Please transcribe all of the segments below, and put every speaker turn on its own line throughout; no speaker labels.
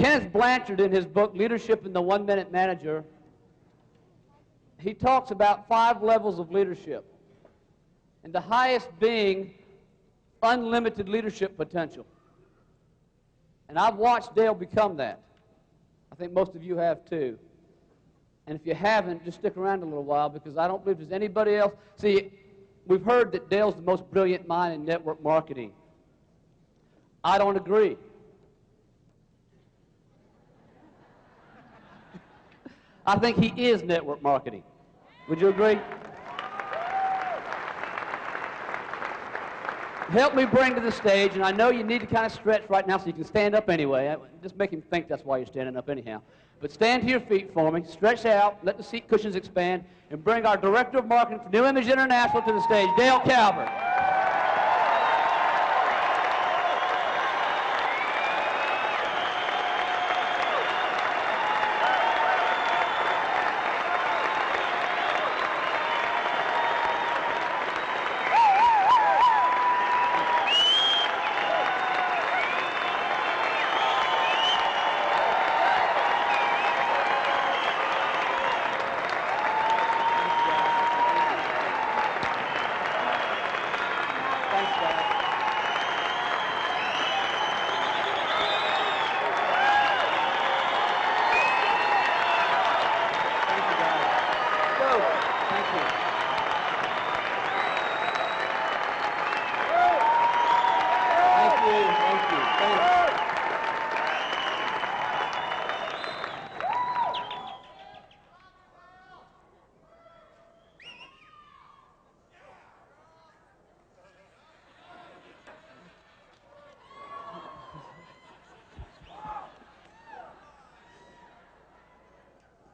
Kenneth Blanchard, in his book, Leadership and the One-Minute Manager, he talks about 5 levels of leadership, and the highest being unlimited leadership potential. And I've watched Dale become that. I think most of you have too. And if you haven't, just stick around a little while, because I don't believe there's anybody else. See, we've heard that Dale's the most brilliant mind in network marketing. I don't agree. I think he is network marketing. Would you agree? Help me bring to the stage, and I know you need to kind of stretch right now so you can stand up anyway. Just make him think that's why you're standing up anyhow. But stand to your feet for me, stretch out, let the seat cushions expand, and bring our Director of Marketing for New Image International to the stage, Dale Calvert.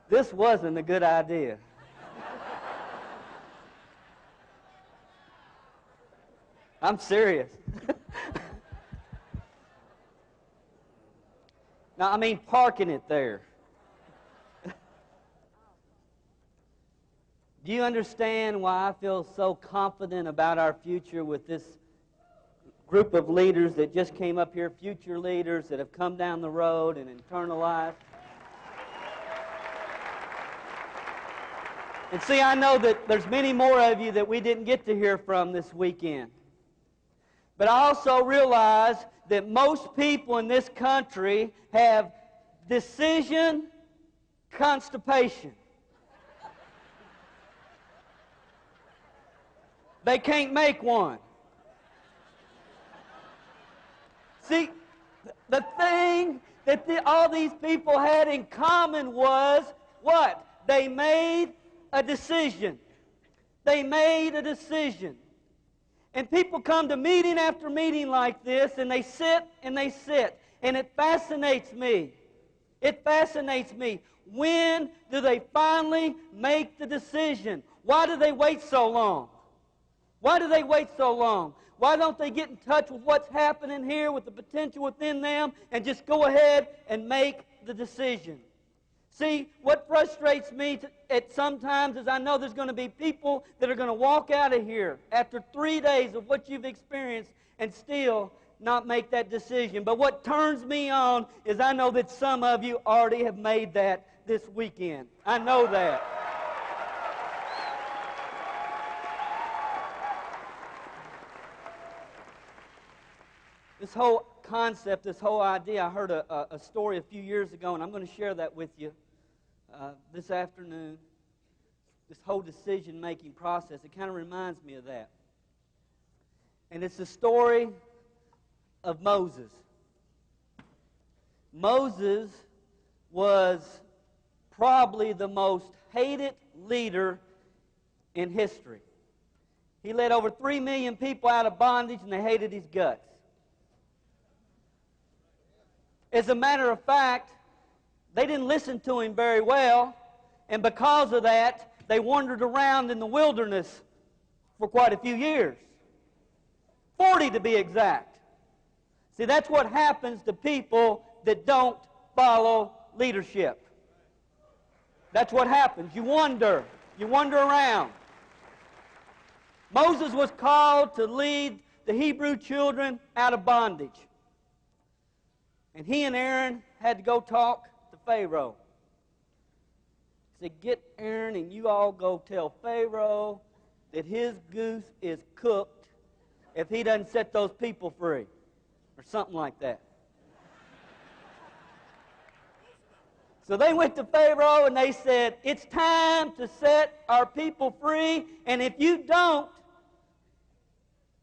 This wasn't a good idea. I'm serious. Now, I mean parking it there. Do you understand why I feel so confident about our future with this group of leaders that just came up here, future leaders that have come down the road and internalized? And see, I know that there's many more of you that we didn't get to hear from this weekend. But I also realize that most people in this country have decision constipation. They can't make one. See, the thing that all these people had in common was what? They made a decision. They made a decision. And people come to meeting after meeting like this, and they sit and they sit. And it fascinates me. It fascinates me. When do they finally make the decision? Why do they wait so long? Why do they wait so long? Why don't they get in touch with what's happening here, with the potential within them, and just go ahead and make the decision? See, what frustrates me at sometimes is I know there's going to be people that are going to walk out of here after 3 days of what you've experienced and still not make that decision. But what turns me on is I know that some of you already have made that this weekend. I know that. This whole concept, this whole idea, I heard a story a few years ago, and I'm going to share that with you this afternoon. This whole decision-making process, it kind of reminds me of that. And it's the story of Moses. Moses was probably the most hated leader in history. He led over 3 million people out of bondage, and they hated his guts. As a matter of fact, they didn't listen to him very well, and because of that, they wandered around in the wilderness for quite a few years. 40 to be exact. See, that's what happens to people that don't follow leadership. That's what happens. You wander around. Moses was called to lead the Hebrew children out of bondage. And he and Aaron had to go talk to Pharaoh. He said, get Aaron and you all go tell Pharaoh that his goose is cooked if he doesn't set those people free. Or something like that. So they went to Pharaoh and they said, it's time to set our people free, and if you don't,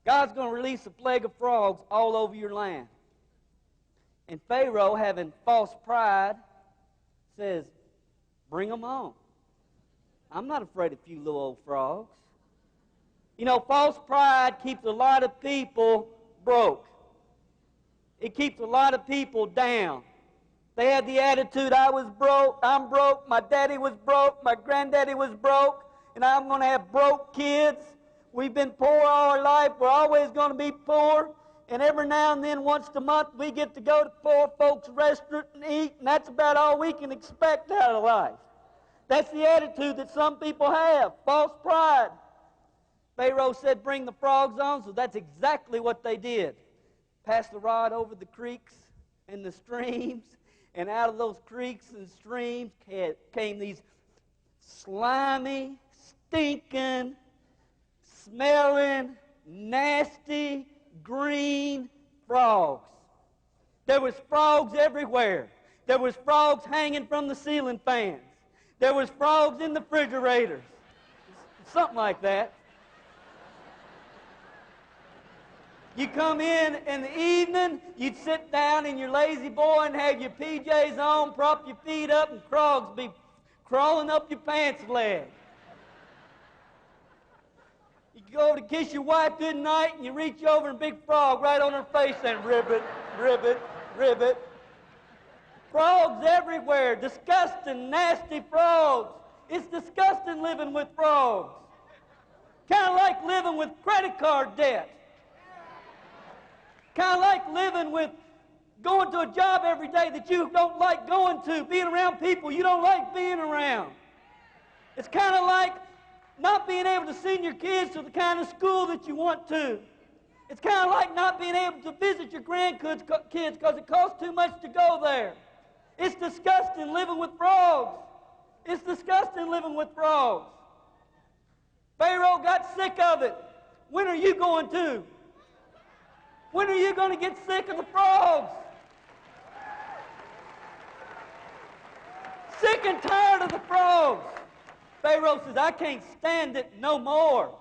God's going to release a plague of frogs all over your land. And Pharaoh, having false pride, says, bring them on. I'm not afraid of you little old frogs. You know, false pride keeps a lot of people broke. It keeps a lot of people down. They had the attitude, I was broke, I'm broke, my daddy was broke, my granddaddy was broke, and I'm going to have broke kids. We've been poor all our life, we're always going to be poor, and every now and then, once a month, we get to go to poor folks' restaurant and eat, and that's about all we can expect out of life. That's the attitude that some people have, false pride. Pharaoh said, bring the frogs on, so that's exactly what they did. Passed the rod over the creeks and the streams, and out of those creeks and streams came these slimy, stinking, smelling, nasty, green frogs. There was frogs everywhere. There was frogs hanging from the ceiling fans. There was frogs in the refrigerators. Something like that. You come in the evening, you'd sit down in your lazy boy and have your PJs on, prop your feet up, and frogs be crawling up your pants leg. You go to kiss your wife good night, and you reach over and a big frog right on her face and ribbit, ribbit, ribbit. Frogs everywhere, disgusting, nasty frogs. It's disgusting living with frogs. Kind of like living with credit card debt. Kind of like living with going to a job every day that you don't like going to, being around people you don't like being around. It's kind of like not being able to send your kids to the kind of school that you want to. It's kind of like not being able to visit your grandkids because it costs too much to go there. It's disgusting living with frogs. It's disgusting living with frogs. Pharaoh got sick of it. When are you going to? When are you going to get sick of the frogs? Sick and tired of the frogs. Pharaoh says, I can't stand it no more.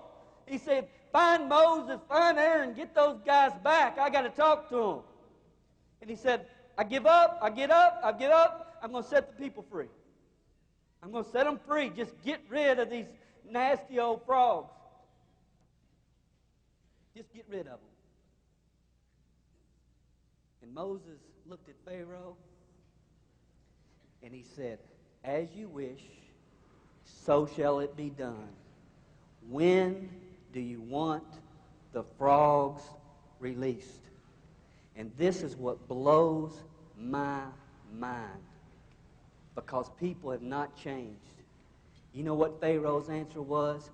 He said, find Moses, find Aaron, get those guys back. I got to talk to them. And he said, I give up, I get up, I give up. I'm going to set the people free. I'm going to set them free. Just get rid of these nasty old frogs. Just get rid of them. And Moses looked at Pharaoh and he said, as you wish, so shall it be done. When do you want the frogs released? And this is what blows my mind, because people have not changed. You know what Pharaoh's answer was?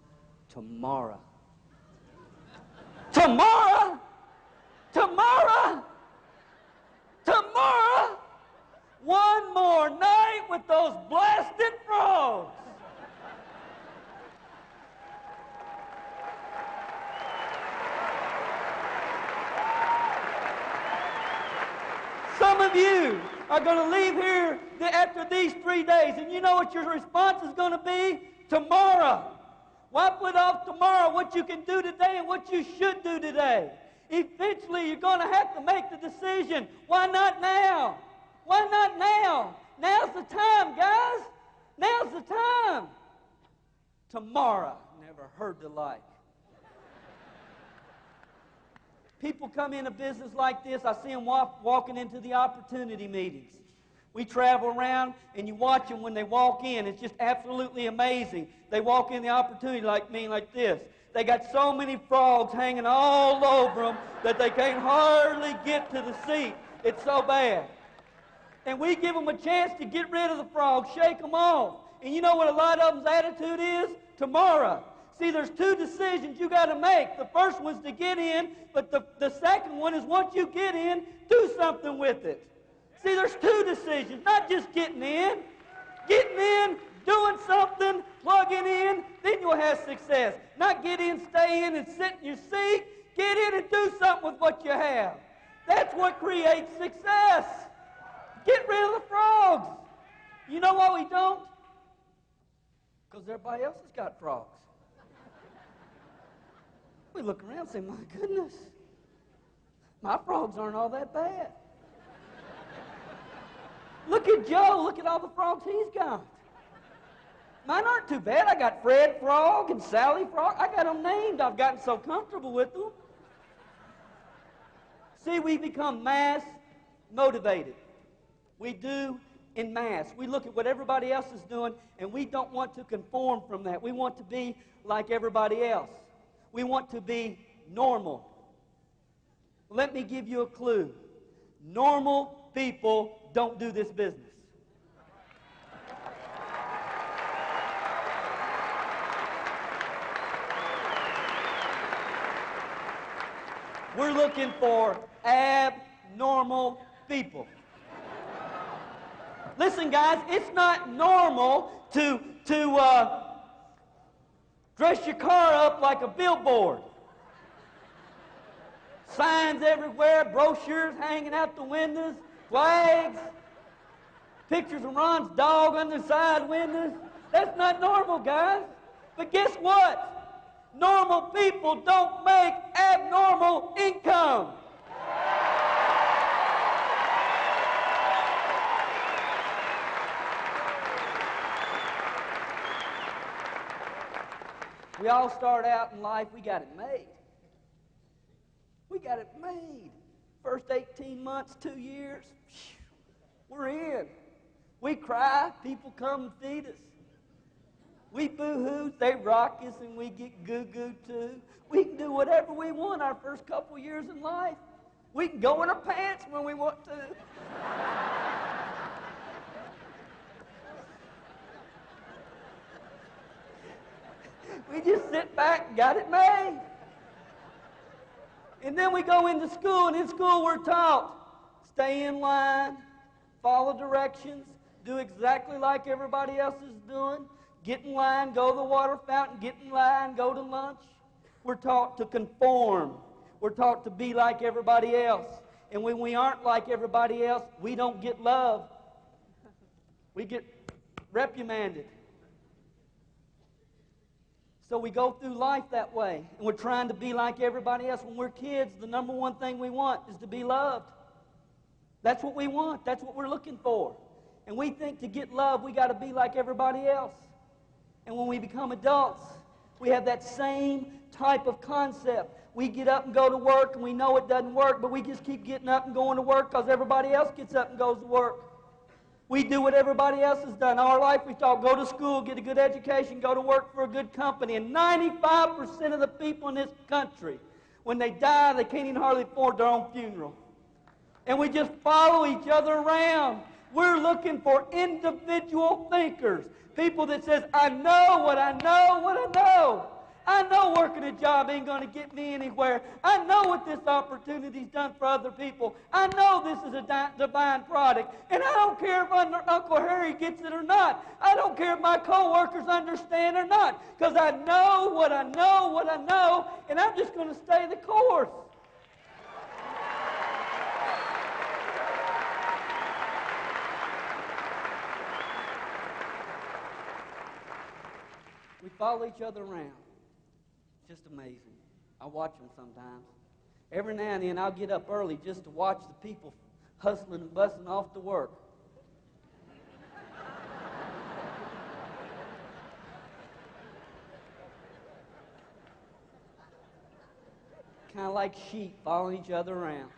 Tomorrow. Tomorrow? Tomorrow? Tomorrow? One more night with those blasted frogs. Some of you are going to leave here after these 3 days, and you know what your response is going to be? Tomorrow. Why put off tomorrow what you can do today and what you should do today? Eventually, you're going to have to make the decision. Why not now? Why not now? Now's the time, guys. Now's the time. Tomorrow. Never heard the like. People come in a business like this, I see them walking into the opportunity meetings. We travel around, and you watch them when they walk in. It's just absolutely amazing. They walk in the opportunity like this. They got so many frogs hanging all over them that they can't hardly get to the seat. It's so bad. And we give them a chance to get rid of the frogs, shake them off. And you know what a lot of them's attitude is? Tomorrow. See, there's two decisions you got to make. The first one's to get in, but the second one is once you get in, do something with it. See, there's two decisions, not just getting in. Getting in, doing something, plugging in, then you'll have success. Not get in, stay in, and sit in your seat. Get in and do something with what you have. That's what creates success. Get rid of the frogs. You know why we don't? Because everybody else has got frogs. We look around and say, my goodness, my frogs aren't all that bad. Look at Joe. Look at all the frogs he's got. Mine aren't too bad. I got Fred Frog and Sally Frog. I got them named. I've gotten so comfortable with them. See, we become mass motivated. We do in mass. We look at what everybody else is doing, and we don't want to conform from that. We want to be like everybody else. We want to be normal. Let me give you a clue. Normal people don't do this business. We're looking for abnormal people. Listen, guys, it's not normal to dress your car up like a billboard. Signs everywhere, brochures hanging out the windows, flags, pictures of Ron's dog on the side windows. That's not normal, guys. But guess what? Normal people don't make abnormal income. We all start out in life, we got it made. We got it made. First 18 months, 2 years, we're in. We cry, people come and feed us. We boo-hoo, they rock us, and we get goo-goo too. We can do whatever we want our first couple years in life. We can go in our pants when we want to. We just sit back and got it made. And then we go into school, and in school we're taught, stay in line, follow directions, do exactly like everybody else is doing, get in line, go to the water fountain, get in line, go to lunch. We're taught to conform. We're taught to be like everybody else. And when we aren't like everybody else, we don't get love. We get reprimanded. So we go through life that way, and we're trying to be like everybody else. When we're kids, the number one thing we want is to be loved. That's what we want. That's what we're looking for. And we think to get love, we got to be like everybody else. And when we become adults, we have that same type of concept. We get up and go to work, and we know it doesn't work, but we just keep getting up and going to work because everybody else gets up and goes to work. We do what everybody else has done. All our life we thought, go to school, get a good education, go to work for a good company. And 95% of the people in this country, when they die, they can't even hardly afford their own funeral. And we just follow each other around. We're looking for individual thinkers. People that says, I know what I know, what I know. I know working a job ain't going to get me anywhere. I know what this opportunity's done for other people. I know this is a divine product. And I don't care if Uncle Harry gets it or not. I don't care if my co-workers understand or not. Because I know what I know, what I know, and I'm just going to stay the course. We follow each other around. It's just amazing. I watch them sometimes. Every now and then I'll get up early just to watch the people hustling and busting off to work. Kind of like sheep following each other around.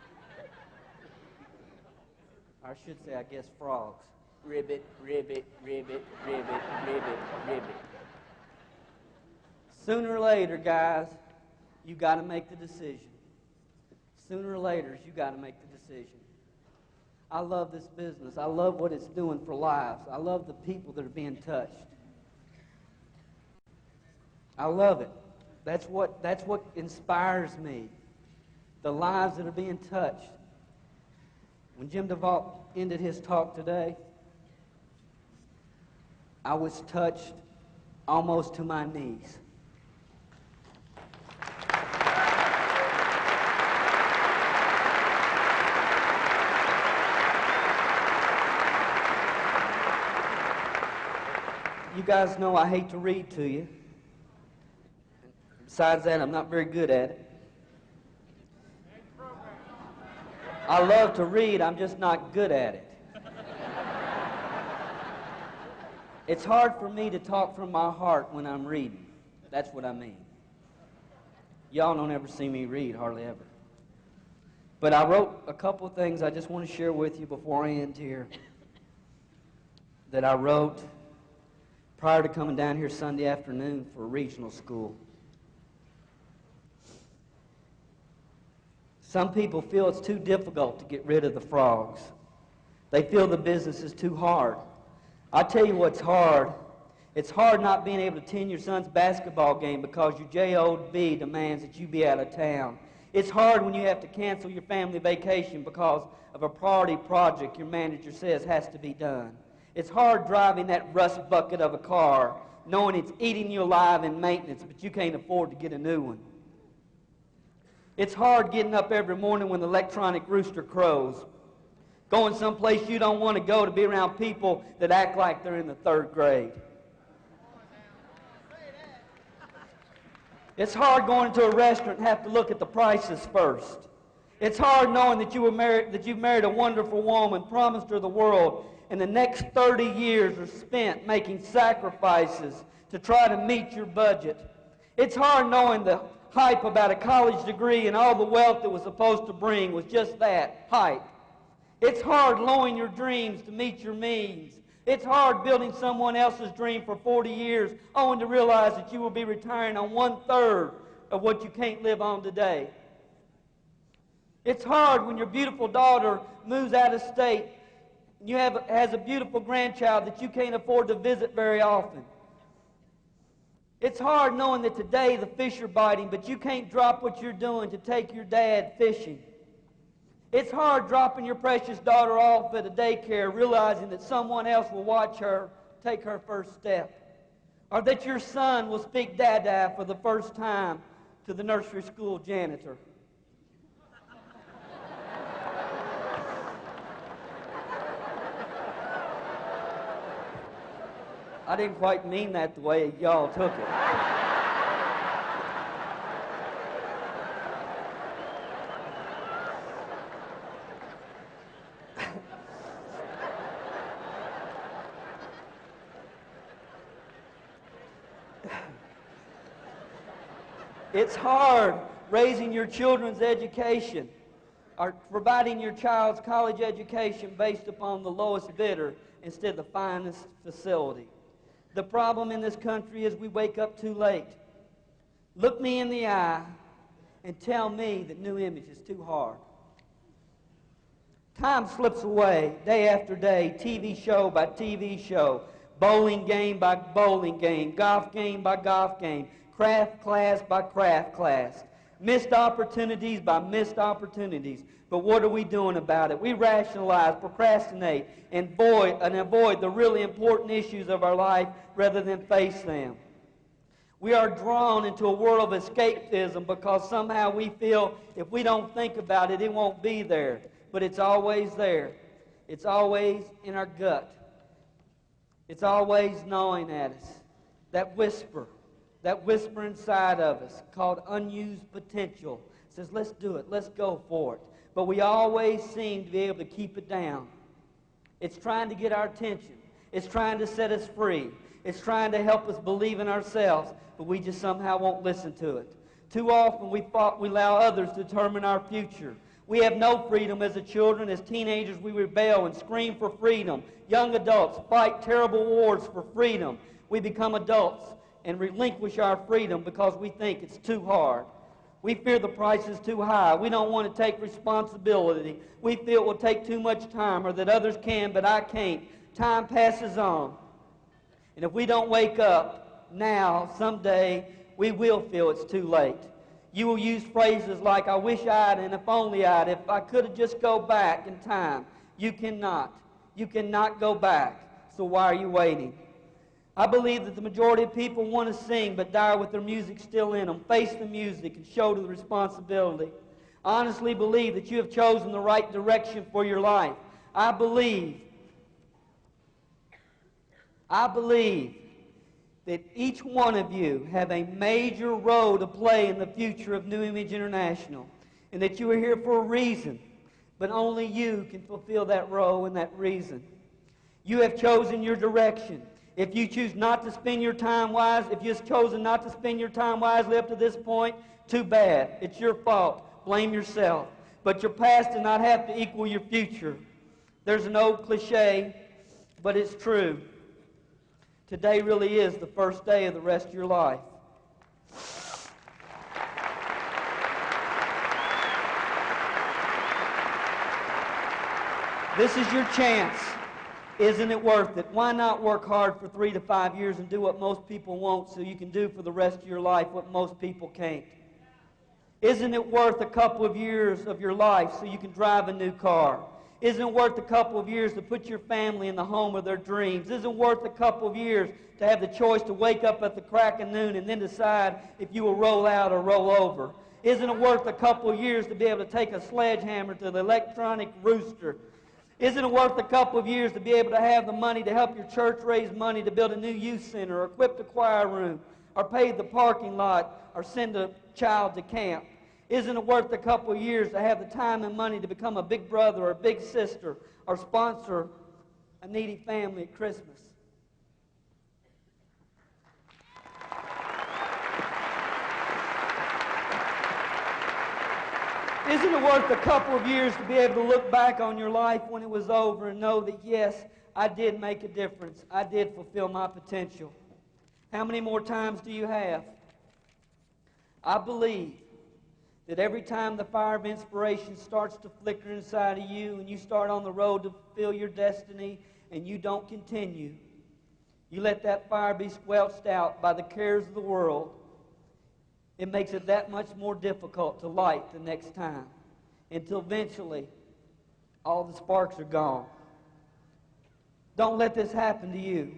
Or I should say, I guess, frogs. Ribbit, ribbit, ribbit, ribbit, ribbit, ribbit. Sooner or later, guys, you got to make the decision. Sooner or later, you got to make the decision. I love this business. I love what it's doing for lives. I love the people that are being touched. I love it. That's what inspires me. The lives that are being touched. When Jim DeVault ended his talk today, I was touched almost to my knees. You guys know I hate to read to you. Besides that, I'm not very good at it. I love to read, I'm just not good at it. It's hard for me to talk from my heart when I'm reading. That's what I mean. Y'all don't ever see me read, hardly ever. But I wrote a couple of things I just want to share with you before I end here that I wrote prior to coming down here Sunday afternoon for regional school. Some people feel it's too difficult to get rid of the frogs. They feel the business is too hard. I tell you what's hard. It's hard not being able to attend your son's basketball game because your JOB demands that you be out of town. It's hard when you have to cancel your family vacation because of a priority project your manager says has to be done. It's hard driving that rust bucket of a car, knowing it's eating you alive in maintenance, but you can't afford to get a new one. It's hard getting up every morning when the electronic rooster crows, going someplace you don't want to go to be around people that act like they're in the 3rd grade. It's hard going to a restaurant and have to look at the prices first. It's hard knowing that you've married a wonderful woman, promised her the world, and the next 30 years are spent making sacrifices to try to meet your budget. It's hard knowing the hype about a college degree and all the wealth it was supposed to bring was just that, hype. It's hard lowering your dreams to meet your means. It's hard building someone else's dream for 40 years only to realize that you will be retiring on 1/3 of what you can't live on today. It's hard when your beautiful daughter moves out of state and has a beautiful grandchild that you can't afford to visit very often. It's hard knowing that today the fish are biting, but you can't drop what you're doing to take your dad fishing. It's hard dropping your precious daughter off at a daycare, realizing that someone else will watch her take her first step. Or that your son will speak dada for the first time to the nursery school janitor. I didn't quite mean that the way y'all took it. It's hard raising your children's education or providing your child's college education based upon the lowest bidder instead of the finest facility. The problem in this country is we wake up too late. Look me in the eye and tell me that new image is too hard. Time slips away day after day, TV show by TV show, bowling game by bowling game, golf game by golf game, craft class by craft class, missed opportunities by missed opportunities. But what are we doing about it? We rationalize, procrastinate, and avoid the really important issues of our life rather than face them. We are drawn into a world of escapism because somehow we feel if we don't think about it, it won't be there. But it's always there. It's always in our gut. It's always gnawing at us. That whisper inside of us called unused potential says, let's do it, let's go for it. But we always seem to be able to keep it down. It's trying to get our attention. It's trying to set us free. It's trying to help us believe in ourselves, but we just somehow won't listen to it. Too often we allow others to determine our future. We have no freedom as children. As teenagers, we rebel and scream for freedom. Young adults fight terrible wars for freedom. We become adults and relinquish our freedom because we think it's too hard. We fear the price is too high. We don't want to take responsibility. We feel it will take too much time or that others can, but I can't. Time passes on. And if we don't wake up now, someday, we will feel it's too late. You will use phrases like, I wish I'd, and if only I'd, if I could have just go back in time. You cannot. You cannot go back. So why are you waiting? I believe that the majority of people want to sing but die with their music still in them. Face the music and shoulder the responsibility. I honestly believe that you have chosen the right direction for your life. I believe that each one of you have a major role to play in the future of New Image International, and that you are here for a reason, but only you can fulfill that role and that reason. You have chosen your direction. If you choose not to spend your time wisely, if you've chosen not to spend your time wisely up to this point, too bad. It's your fault. Blame yourself. But your past does not have to equal your future. There's an old cliche, but it's true. Today really is the first day of the rest of your life. This is your chance. Isn't it worth it? Why not work hard for 3 to 5 years and do what most people won't so you can do for the rest of your life what most people can't? Isn't it worth a couple of years of your life so you can drive a new car? Isn't it worth a couple of years to put your family in the home of their dreams? Isn't it worth a couple of years to have the choice to wake up at the crack of noon and then decide if you will roll out or roll over? Isn't it worth a couple of years to be able to take a sledgehammer to the electronic rooster? Isn't it worth a couple of years to be able to have the money to help your church raise money to build a new youth center, or equip the choir room, or pave the parking lot, or send a child to camp? Isn't it worth a couple of years to have the time and money to become a big brother or a big sister, or sponsor a needy family at Christmas? Isn't it worth a couple of years to be able to look back on your life when it was over and know that, yes, I did make a difference. I did fulfill my potential. How many more times do you have? I believe that every time the fire of inspiration starts to flicker inside of you and you start on the road to fulfill your destiny and you don't continue, you let that fire be squelched out by the cares of the world, it makes it that much more difficult to light the next time, until eventually all the sparks are gone. Don't let this happen to you.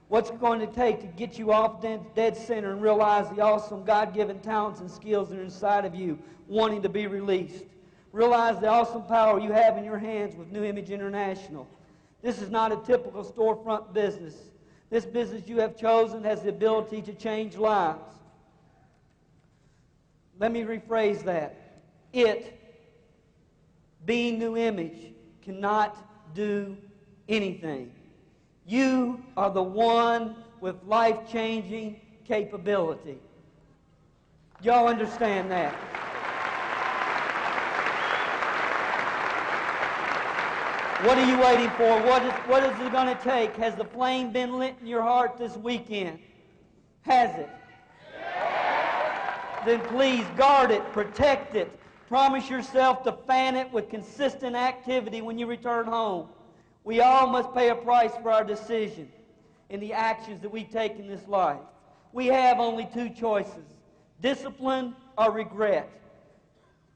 What's it going to take to get you off dead center and realize the awesome God-given talents and skills that are inside of you wanting to be released? Realize the awesome power you have in your hands with New Image International. This is not a typical storefront business. This business you have chosen has the ability to change lives. Let me rephrase that. It, being New Image, cannot do anything. You are the one with life-changing capability. Y'all understand that? What are you waiting for? What is it going to take? Has the flame been lit in your heart this weekend? Has it? Then please guard it, protect it. Promise yourself to fan it with consistent activity when you return home. We all must pay a price for our decision and the actions that we take in this life. We have only two choices: discipline or regret.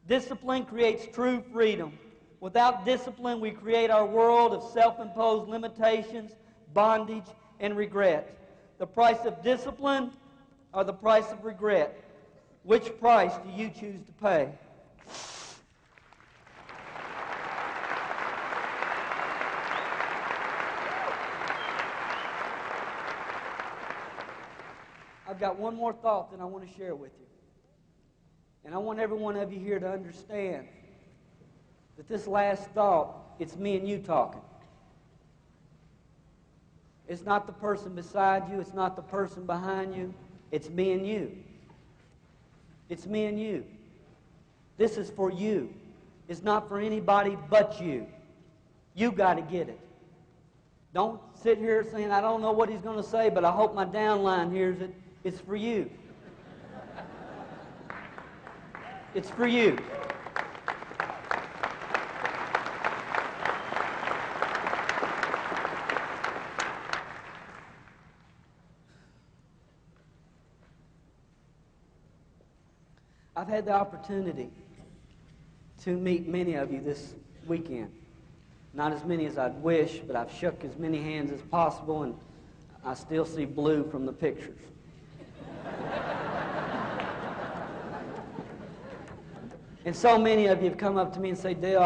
Discipline creates true freedom. Without discipline, we create our world of self-imposed limitations, bondage, and regret. The price of discipline or the price of regret? Which price do you choose to pay? I've got one more thought that I want to share with you. And I want every one of you here to understand that this last thought, it's me and you talking. It's not the person beside you. It's not the person behind you. It's me and you. It's me and you. This is for you. It's not for anybody but you. You got to get it. Don't sit here saying, I don't know what he's going to say, but I hope my downline hears it. It's for you. It's for you. I've had the opportunity to meet many of you this weekend. Not as many as I'd wish, but I've shook as many hands as possible, and I still see blue from the pictures. And so many of you have come up to me and say, Dale,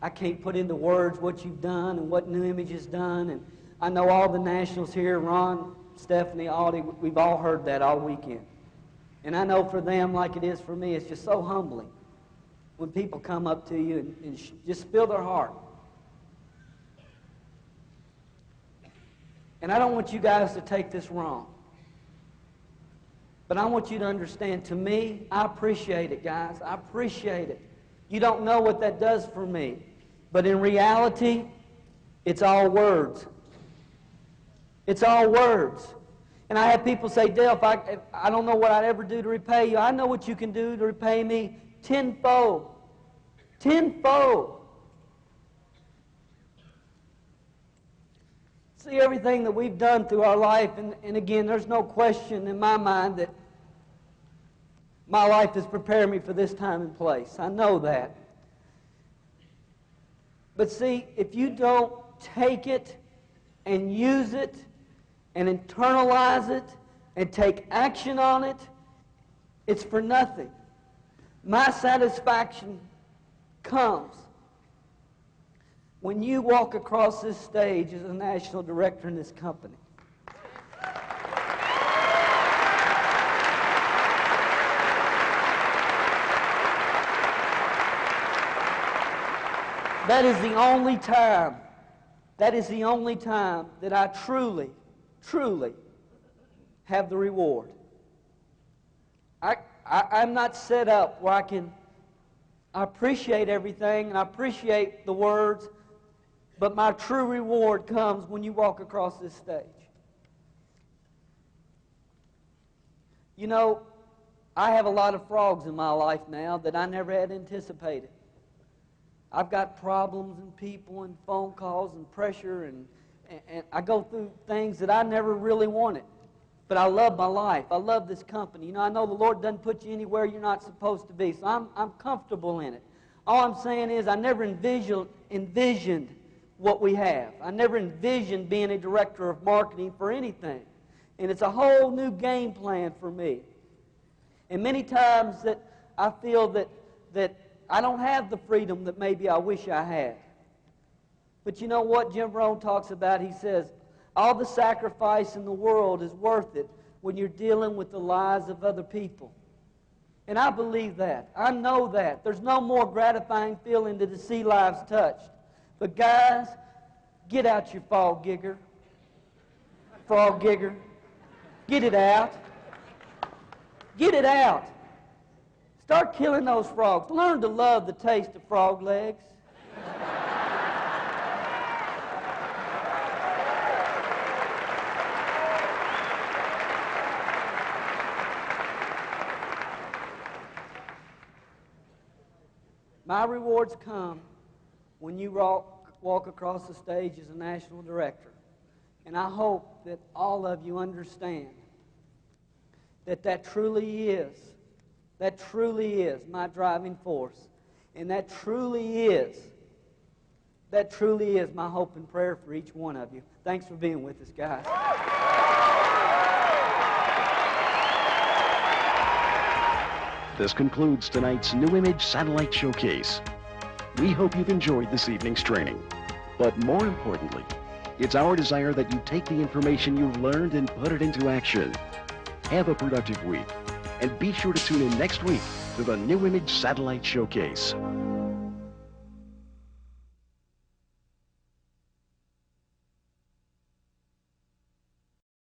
I can't put into words what you've done and what New Image has done. And I know all the nationals here, Ron, Stephanie, Aldi, we've all heard that all weekend. And I know for them, like it is for me, it's just so humbling when people come up to you and just spill their heart. And I don't want you guys to take this wrong. But I want you to understand, to me, I appreciate it, guys. I appreciate it. You don't know what that does for me. But in reality, it's all words. It's all words. And I have people say, Dale, if I don't know what I'd ever do to repay you. I know what you can do to repay me tenfold. Tenfold. See, everything that we've done through our life, and again, there's no question in my mind that my life has prepared me for this time and place. I know that. But see, if you don't take it and use it and internalize it and take action on it, it's for nothing. My satisfaction comes when you walk across this stage as a national director in this company. That is the only time that I truly, truly have the reward. I'm not set up where I appreciate everything and I appreciate the words, but my true reward comes when you walk across this stage. You know, I have a lot of frogs in my life now that I never had anticipated. I've got problems and people and phone calls and pressure, and I go through things that I never really wanted. But I love my life. I love this company. You know, I know the Lord doesn't put you anywhere you're not supposed to be, so I'm comfortable in it. All I'm saying is I never envisioned what we have. I never envisioned being a director of marketing for anything. And it's a whole new game plan for me. And many times that I feel that I don't have the freedom that maybe I wish I had. But you know what Jim Rohn talks about? He says, all the sacrifice in the world is worth it when you're dealing with the lives of other people. And I believe that. I know that. There's no more gratifying feeling than to see lives touched. But guys, get out your frog gigger. Get it out. Get it out. Start killing those frogs. Learn to love the taste of frog legs. My rewards come when you walk across the stage as a national director. And I hope that all of you understand that truly is my driving force. And that truly is my hope and prayer for each one of you. Thanks for being with us, guys.
This concludes tonight's New Image Satellite Showcase. We hope you've enjoyed this evening's training. But more importantly, it's our desire that you take the information you've learned and put it into action. Have a productive week. And be sure to tune in next week to the New Image Satellite Showcase.